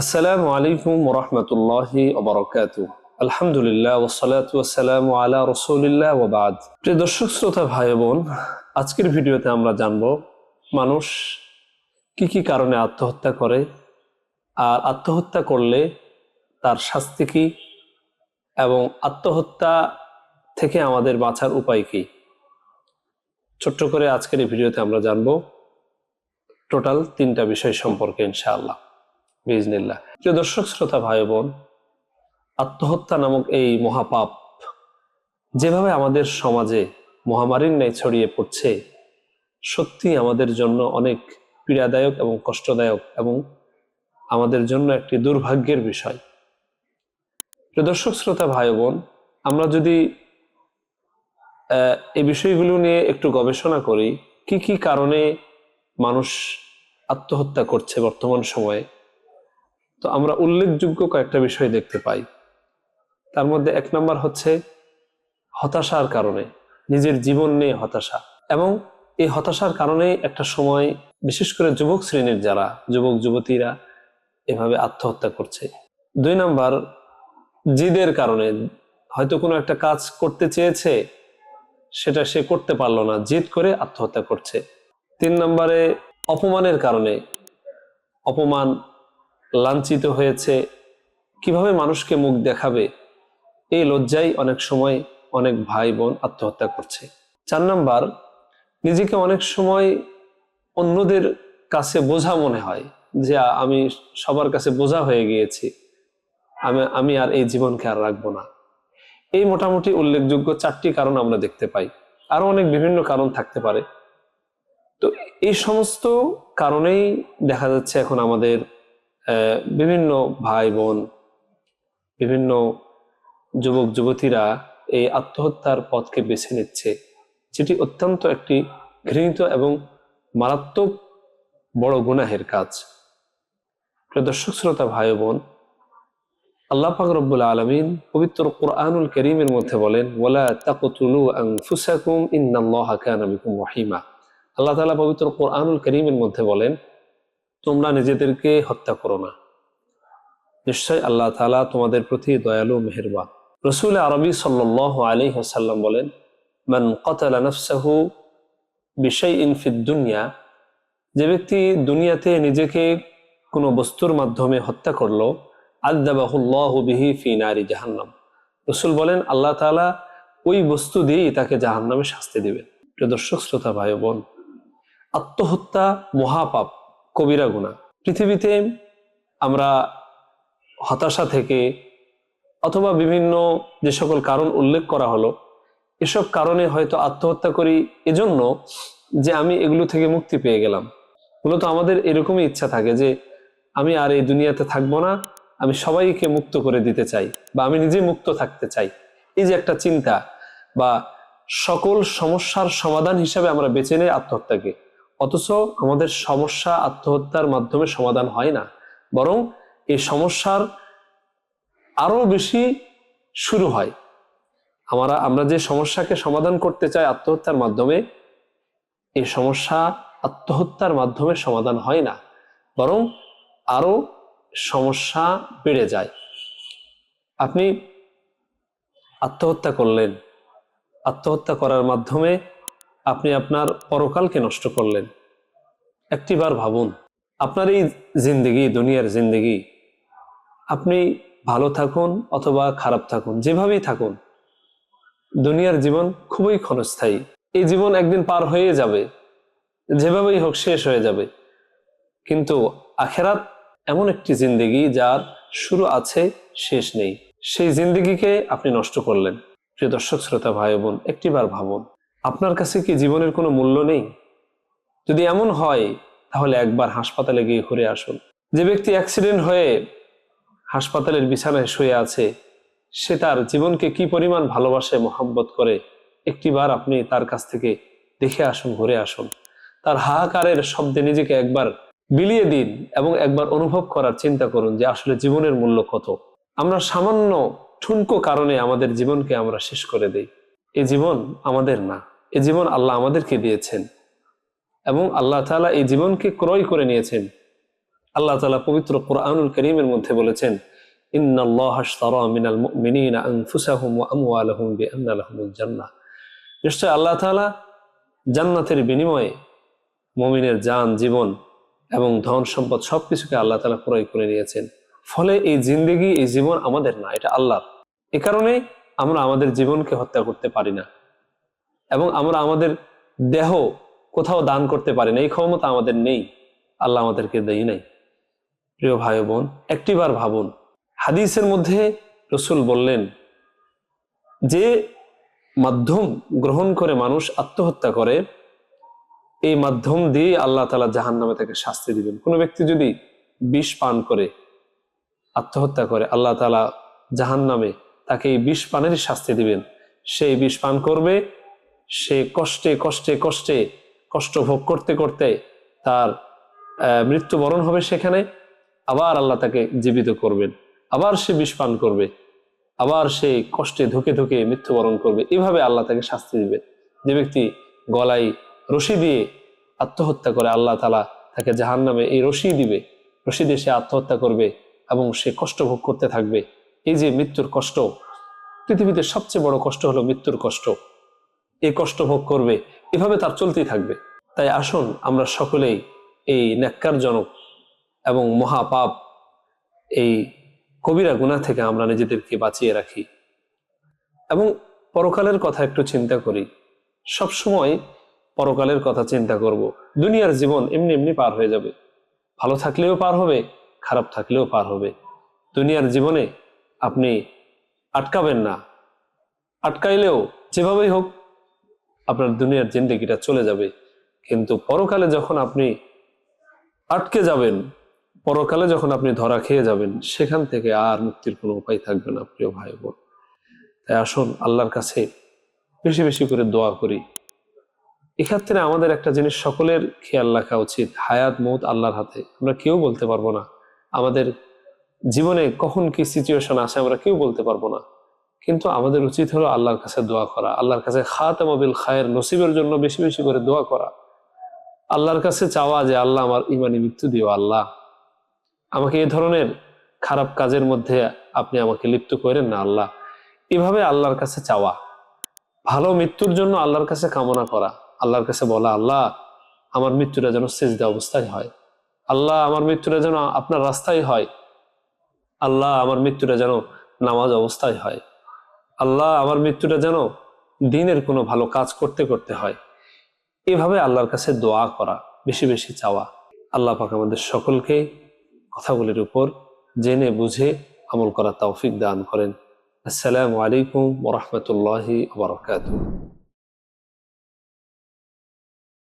আসসালামু আলাইকুম ওয়া রাহমাতুল্লাহি ওয়া বারাকাতুহু। আলহামদুলিল্লাহ ওয়াসসালাতু ওয়াসসালামু আলা রাসূলিল্লাহ ওয়া বা'দ। প্রিয় দর্শক শ্রোতা ভাই বোন, আজকের ভিডিওতে আমরা জানব মানুষ কি কি কারণে আত্মহত্যা করে, আর আত্মহত্যা করলে তার শাস্তি কি, এবং আত্মহত্যা থেকে আমাদের বাঁচার উপায় কি। ছোট্ট করে আজকের এই ভিডিওতে আমরা জানব টোটাল 3টা বিষয় সম্পর্কে ইনশাআল্লাহ বিইজনিল্লাহ। প্রিয় দর্শক শ্রোতা ভাই বোন, আত্মহত্যা নামক এই মহাপাপ যেভাবে আমাদের সমাজে মহামারীর ন্যায় ছড়িয়ে পড়ছে, সত্যি আমাদের জন্য অনেক পীড়াদায়ক এবং কষ্টদায়ক, এবং আমাদের জন্য একটি দুর্ভাগ্যের বিষয়। প্রিয় দর্শক শ্রোতা ভাই বোন, আমরা যদি এই বিষয়গুলো নিয়ে একটু গবেষণা করি, কি কি কারণে মানুষ আত্মহত্যা করছে বর্তমান সময়ে, তো আমরা উল্লেখযোগ্য কয়েকটা বিষয় দেখতে পাই। তার মধ্যে 1 নম্বর হচ্ছে হতাশার কারণে, নিজের জীবন নিয়ে হতাশা, এবং এই হতাশার কারণে একটা সময় বিশেষ করে যুবক শ্রেণীর যারা যুবক যুবতীরা এভাবে আত্মহত্যা করছে। 2 নম্বর জিদের কারণে, হয়তো কোনো একটা কাজ করতে চেয়েছে, সেটা সে করতে পারলো না, জিদ করে আত্মহত্যা করছে। 3 নম্বরে অপমানের কারণে, অপমান, লাঞ্ছিত হয়েছে, কিভাবে মানুষকে মুখ দেখাবে, এই লজ্জায় অনেক সময় অনেক ভাই বোন আত্মহত্যা করছে। 4 নম্বর নিজেকে অনেক সময় অন্যদের কাছে বোঝা মনে হয়, যে আমি সবার কাছে বোঝা হয়ে গিয়েছি, আমি আর এই জীবনকে আর রাখবো না। এই মোটামুটি উল্লেখযোগ্য 4টি কারণ আমরা দেখতে পাই, আরো অনেক বিভিন্ন কারণ থাকতে পারে। তো এই সমস্ত কারণেই দেখা যাচ্ছে এখন আমাদের বিভিন্ন ভাই বোন, বিভিন্ন যুবক যুবতীরা এই আত্মহত্যার পথকে বেছে নিচ্ছে, যেটি অত্যন্ত একটি ঘৃণিত এবং মারাত্মক বড় গুনাহের কাজ। প্রিয় দর্শক শ্রোতা ভাই বোন, আল্লাহ পাক রব্বুল আলামিন পবিত্র কুরআনুল কারীমের মধ্যে বলেন, ওয়ালা তাকতুলু আনফুসাকুম ইন্নাল্লাহা কানা বিকুম রহিমা। আল্লাহ তাআলা পবিত্র কুরআনুল কারীমের মধ্যে বলেন, তোমরা নিজেদেরকে হত্যা করো না, নিশ্চয় আল্লাহ তাআলা তোমাদের প্রতি দয়ালু মেহেরবান। রাসূল আরবী সাল্লাল্লাহু আলাইহি ওয়াসাল্লাম বলেন, মান কাতালা নাফসাহু বিশাইইন ফিদ দুনিয়া, যে ব্যক্তি দুনিয়াতে নিজেকে কোনো বস্তুর মাধ্যমে হত্যা করলো, আযাবাহুল্লাহু বিহি ফি নারি জাহান্নাম, রাসূল বলেন আল্লাহ তাআলা ওই বস্তু দিয়েই তাকে জাহান্নামে শাস্তি দিবেন। প্রিয় দর্শক শ্রোতা ভাই বোন, আত্মহত্যা মহাপাপ, কবিরা গুনাহ। পৃথিবীতে আমরা হতাশা থেকে অথবা বিভিন্ন যে সকল কারণ উল্লেখ করা হলো, এসব কারণে হয়তো আত্মহত্যা করি এজন্য যে আমি এগুলো থেকে মুক্তি পেয়ে গেলাম। মূলত আমাদের এরকমই ইচ্ছা থাকে যে আমি আর এই দুনিয়াতে থাকবো না, আমি সবাইকে মুক্ত করে দিতে চাই, বা আমি নিজে মুক্ত থাকতে চাই। এই যে একটা চিন্তা, বা সকল সমস্যার সমাধান হিসাবে আমরা বেছে নেই আত্মহত্যাকে, অথচ আমাদের সমস্যা আত্মহত্যার মাধ্যমে সমাধান হয় না, বরং এই সমস্যার আরো বেশি শুরু হয়। আমরা যে সমস্যাকে সমাধান করতে চাই আত্মহত্যার মাধ্যমে, এই সমস্যা আত্মহত্যার মাধ্যমে সমাধান হয় না, বরং আরো সমস্যা বেড়ে যায়। আপনি আত্মহত্যা করলেন, আত্মহত্যা করার মাধ্যমে আপনি আপনার পরকালকে নষ্ট করলেন। একটিবার ভাবুন, আপনার এই জিন্দেগি, দুনিয়ার জিন্দেগি, আপনি ভালো থাকুন অথবা খারাপ থাকুন, যেভাবেই থাকুন, দুনিয়ার জীবন খুবই ক্ষণস্থায়ী। এই জীবন একদিন পার হয়ে যাবে, যেভাবেই হোক শেষ হয়ে যাবে। কিন্তু আখিরাত এমন একটি জিন্দেগি যার শুরু আছে, শেষ নেই। সেই জিন্দেগিকে আপনি নষ্ট করলেন। প্রিয় দর্শক শ্রোতা ভাই বোন, একটিবার ভাবুন, আপনার কাছে কি জীবনের কোনো মূল্য নেই? যদি এমন হয়, তাহলে একবার হাসপাতালে গিয়ে ঘুরে আসুন। যে ব্যক্তি অ্যাক্সিডেন্ট হয়ে হাসপাতালের বিছানায় শুয়ে আছে, সে তার জীবনকে কি পরিমাণ ভালোবাসে, মোহাব্বত করে, একটিবার আপনি তার কাছ থেকে দেখে আসুন, ঘুরে আসুন। তার হাহাকারের শব্দে নিজেকে একবার বিলিয়ে দিন, এবং একবার অনুভব করার চিন্তা করুন যে আসলে জীবনের মূল্য কত। আমরা সামান্য ঠুনকো কারণে আমাদের জীবনকে আমরা শেষ করে দেই। এই জীবন আমাদের না, এই জীবন আল্লাহ আমাদেরকে দিয়েছেন, এবং আল্লাহ তাআলা এই জীবনকে ক্রয় করে নিয়েছেন আল্লাহ তাআলা পবিত্র কোরআনুল কারীমের মধ্যে বলেছেন, ইন্নাল্লাহা আশতারা মিনাল মুমিনিনা আনফুসাহুম ওয়া আমওয়ালাহুম বিআন্না লাহুমুল জান্নাহ। নিশ্চয় আল্লাহ তাআলা জান্নাতের বিনিময়ে মুমিনের জান, জীবন এবং ধন সম্পদ সবকিছুকে আল্লাহ তাআলা ক্রয় করে নিয়েছেন। ফলে এই জিন্দেগি, এই জীবন আমাদের না, এটা আল্লাহর। এ কারণে আমরা আমাদের জীবনকে হত্যা করতে পারি না এবং আমরা আমাদের দেহ কোথাও দান করতে পারি না, এই ক্ষমতা আমাদের নেই, আল্লাহ আমাদেরকে দেয় নাই। প্রিয় ভাই বোন, একটিবার ভাবুন, হাদিসের মধ্যে রাসূল বললেন যে মাধ্যম গ্রহণ করে মানুষ আত্মহত্যা করে, এই মাধ্যম দিয়ে আল্লাহ তাআলা জাহান্নামে তাকে শাস্তি দিবেন। কোনো ব্যক্তি যদি বিষ পান করে আত্মহত্যা করে, আল্লাহ তাআলা জাহান্নামে তাকে এই বিষ পানের শাস্তি দিবেন। সেই বিষ পান করবে, সে কষ্টে কষ্টে কষ্টে কষ্ট ভোগ করতে করতে তার মৃত্যুবরণ হবে সেখানে। আবার আল্লাহ তাকে জীবিত করবেন, আবার সে বিষ পান করবে, আবার সে কষ্টে ধুকে ধুকে মৃত্যুবরণ করবে। এভাবে আল্লাহ তাকে শাস্তি দিবেন। যে ব্যক্তি গলায় রশি দিয়ে আত্মহত্যা করে, আল্লাহ তাআলা তাকে জাহান্নামে এই রশি দিবে, রশি দিয়ে সে আত্মহত্যা করবে এবং সে কষ্ট ভোগ করতে থাকবে। এই যে মৃত্যুর কষ্ট, পৃথিবীতে সবচেয়ে বড় কষ্ট হলো মৃত্যুর কষ্ট, এই কষ্ট ভোগ করবে, এভাবে তার চলতেই থাকবে। তাই আসুন আমরা সকলেই এই ন্যাক্কারজনক এবং মহাপাপ, এই কবিরা গুনাহ থেকে আমরা নিজেদেরকে বাঁচিয়ে রাখি এবং পরকালের কথা একটু চিন্তা করি। সব সময় পরকালের কথা চিন্তা করব। দুনিয়ার জীবন এমনি এমনি পার হয়ে যাবে, ভালো থাকলেও পার হবে, খারাপ থাকলেও পার হবে। দুনিয়ার জীবনে আপনি আটকাবেন না, আটকাইলেও যেভাবেই হোক আপনার দুনিয়ার জিন্দেগিটা চলে যাবে। কিন্তু পরকালে যখন আপনি আটকে যাবেন, পরকালে যখন আপনি ধরা খেয়ে যাবেন, সেখান থেকে আর মুক্তির কোনো উপায় থাকবে না। প্রিয় ভাই বোন, তাই আসুন আল্লাহর কাছে বেশি বেশি করে দোয়া করি। এক্ষেত্রে আমাদের একটা জিনিস সকলের খেয়াল রাখা উচিত, হায়াত মৌত আল্লাহর হাতে, আমরা কেউ বলতে পারবো না। আমাদের জীবনে কখন কি সিচুয়েশন আসে আমরা কেউ বলতে পারবো না, কিন্তু আমাদের উচিত হলো আল্লাহর কাছে দোয়া করা, আল্লাহর কাছে খাতামা বিল খায়ের, নসিবের জন্য বেশি বেশি করে দোয়া করা, আল্লাহর কাছে চাওয়া যে আল্লাহ আমার ইমানি মৃত্যু দিও, আল্লাহ আমাকে এই ধরনের খারাপ কাজের মধ্যে আপনি আমাকে লিপ্ত করেন না আল্লাহ। এভাবে আল্লাহর কাছে চাওয়া, ভালো মৃত্যুর জন্য আল্লাহর কাছে কামনা করা, আল্লাহর কাছে বলা, আল্লাহ আমার মৃত্যুটা যেন সিজদা অবস্থায় হয়, আল্লাহ আমার মৃত্যুটা যেন আপনার রাস্তায় হয়, আল্লাহ আমার মৃত্যুটা যেন নামাজ অবস্থায় হয়, আল্লাহ আমার মৃত্যুটা যেন দিনের কোনো ভালো কাজ করতে করতে হয়। এভাবে আল্লাহর কাছে দোয়া করা, বেশি বেশি চাওয়া। আল্লাহ পাক আমাদের সকলকে কথাগুলির উপর জেনে বুঝে আমল করার তৌফিক দান করেন। আসসালামু আলাইকুম ওয়া রাহমাতুল্লাহি ওয়া বারাকাতুহু।